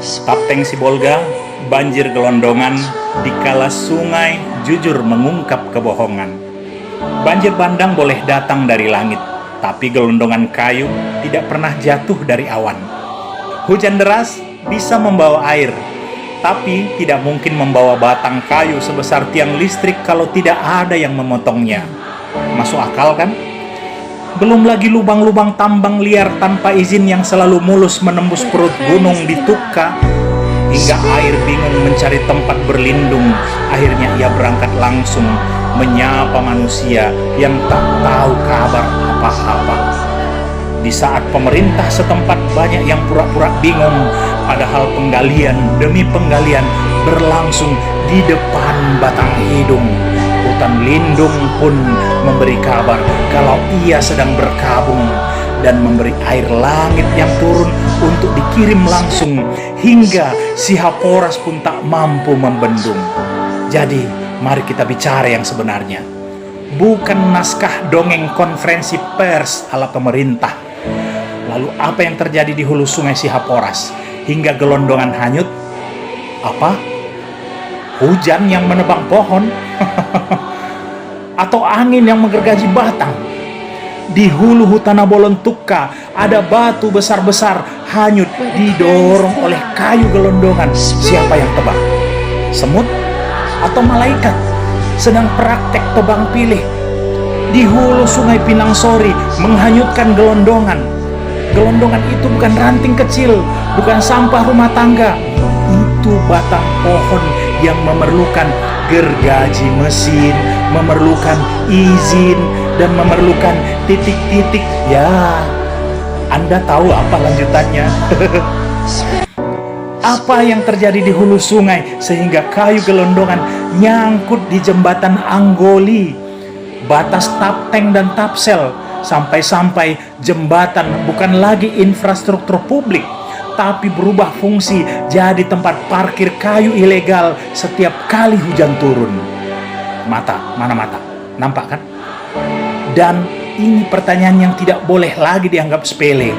Kapten Sibolga, banjir gelondongan, dikala sungai jujur mengungkap kebohongan. Banjir bandang boleh datang dari langit, tapi gelondongan kayu tidak pernah jatuh dari awan. Hujan deras bisa membawa air, tapi tidak mungkin membawa batang kayu sebesar tiang listrik kalau tidak ada yang memotongnya. Masuk akal kan? Belum lagi lubang-lubang tambang liar tanpa izin yang selalu mulus menembus perut gunung di Tukka, hingga air bingung mencari tempat berlindung. Akhirnya ia berangkat langsung menyapa manusia yang tak tahu kabar apa-apa. Di saat pemerintah setempat banyak yang pura-pura bingung, padahal penggalian demi penggalian berlangsung di depan batang hidung. Hutan lindung pun memberi kabar kalau ia sedang berkabung dan memberi air langit yang turun untuk dikirim langsung, hingga si Haporas pun tak mampu membendung. Jadi mari kita bicara yang sebenarnya, bukan naskah dongeng konferensi pers ala pemerintah. Lalu apa yang terjadi di hulu sungai si Haporas hingga gelondongan hanyut? Apa? Hujan yang menebang pohon? Atau angin yang menggergaji batang? Di hulu Hutana Bolon Tukka ada batu besar-besar hanyut didorong oleh kayu gelondongan. Siapa yang tebang? Semut atau malaikat sedang praktek tebang pilih? Di hulu sungai Pinang Sori menghanyutkan gelondongan. Gelondongan itu bukan ranting kecil, bukan sampah rumah tangga. Itu batang pohon yang memerlukan gergaji mesin, memerlukan izin, dan memerlukan titik-titik. Ya, Anda tahu apa lanjutannya? Apa yang terjadi di hulu sungai sehingga kayu gelondongan nyangkut di jembatan Anggoli, batas Tapteng dan Tapsel, sampai-sampai jembatan bukan lagi infrastruktur publik, tapi berubah fungsi jadi tempat parkir kayu ilegal setiap kali hujan turun. Mana mata? Nampak kan? Dan ini pertanyaan yang tidak boleh lagi dianggap sepele.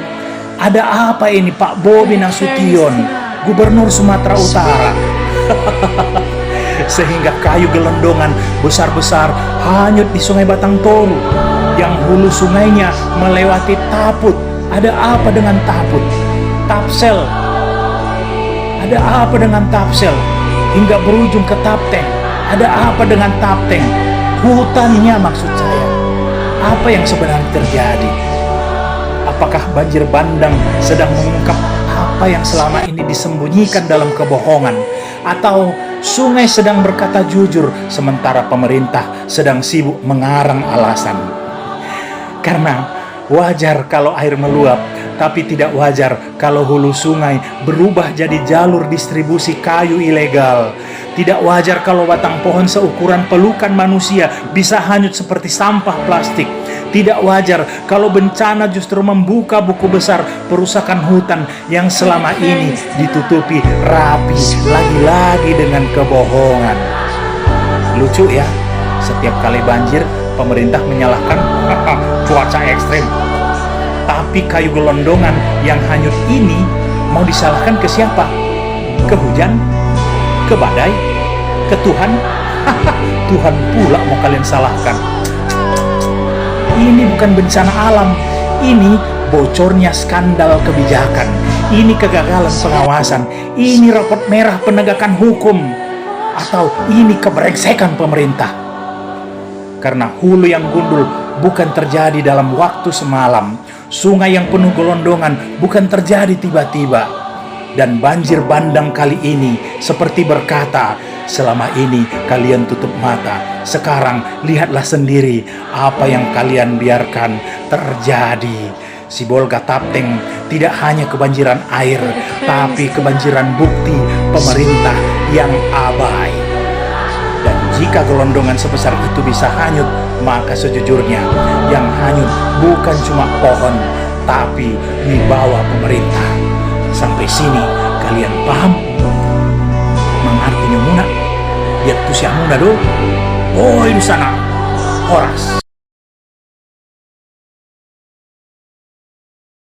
Ada apa ini Pak Bobi Nasution, Gubernur Sumatera Utara? Sehingga kayu gelondongan besar-besar hanyut di Sungai Batang Toru yang hulu sungainya melewati Taput. Ada apa dengan Taput? Tapsel, ada apa dengan Tapsel? Hingga berujung ke Tapteng, ada apa dengan Tapteng? Hutannya maksud saya. Apa yang sebenarnya terjadi? Apakah banjir bandang sedang mengungkap apa yang selama ini disembunyikan dalam kebohongan? Atau sungai sedang berkata jujur sementara pemerintah sedang sibuk mengarang alasan? Karena wajar kalau air meluap, tapi tidak wajar kalau hulu sungai berubah jadi jalur distribusi kayu ilegal. Tidak wajar kalau batang pohon seukuran pelukan manusia bisa hanyut seperti sampah plastik. Tidak wajar kalau bencana justru membuka buku besar perusakan hutan yang selama ini ditutupi rapi lagi-lagi dengan kebohongan. Lucu ya, setiap kali banjir pemerintah menyalahkan cuaca ekstrim. Tapi kayu gelondongan yang hanyut ini mau disalahkan ke siapa? Ke hujan? Ke badai? Ke Tuhan? Tuhan pula mau kalian salahkan. Ini bukan bencana alam, ini bocornya skandal kebijakan, ini kegagalan pengawasan, ini rapot merah penegakan hukum, atau ini kebrengsekan pemerintah. Karena hulu yang gundul bukan terjadi dalam waktu semalam, sungai yang penuh gelondongan bukan terjadi tiba-tiba, dan banjir bandang kali ini seperti berkata, selama ini kalian tutup mata, sekarang lihatlah sendiri apa yang kalian biarkan terjadi. Sibolga Tapteng tidak hanya kebanjiran air, tapi kebanjiran bukti pemerintah yang abai. Dan jika gelondongan sebesar itu bisa hanyut, maka sejujurnya yang hanyut bukan cuma pohon, tapi wibawa pemerintah. Sampai sini kalian paham? Mengartinya muna, biar tuh si amuna do. Oh di sana, Horas.